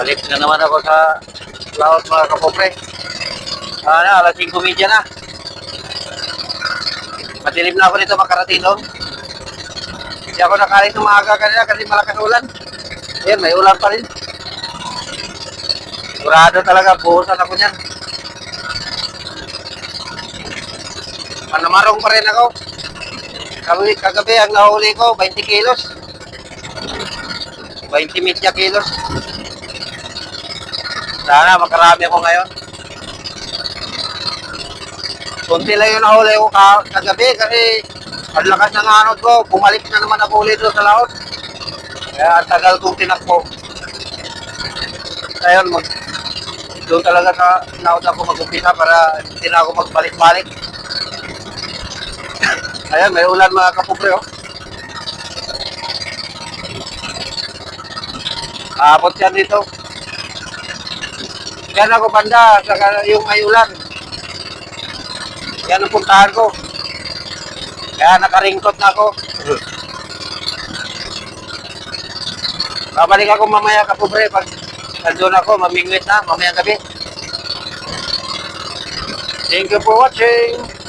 Balik na naman ako sa laot mga kapopre. Alas 5:30 na. Madilim na ako dito makarating doon. Hindi ako nakain ng maaga kanina kasi malakas ulan. Ayan, may ulan pa rin. Sigurado talaga, buhusan ako niyan. Manamarong pa rin ako. Kagabi ang nahuli ko, 20 kilos. 20 mitya kilos. Sana makarami ako ngayon. Kunti lang yung nahuli ko kagabi kasi ang lakas ng anod ko. Bumalik na naman ako ulit doon sa laot. Kaya ang tagal kong tinakbo. Ngayon, doon talaga sa laot ako mag-umpisa para hindi na ako magbalik-balik. Ayan, may ulan mga kapupre, oh. Abot yan dito. Yan ako banda, saka yung may ulan. Yan ang puntahan ko. Kaya nakaringkot na ako. Babalik ako mamaya kapupre pag nandun ako, mamingwit na, mamayang gabi. Thank you for watching.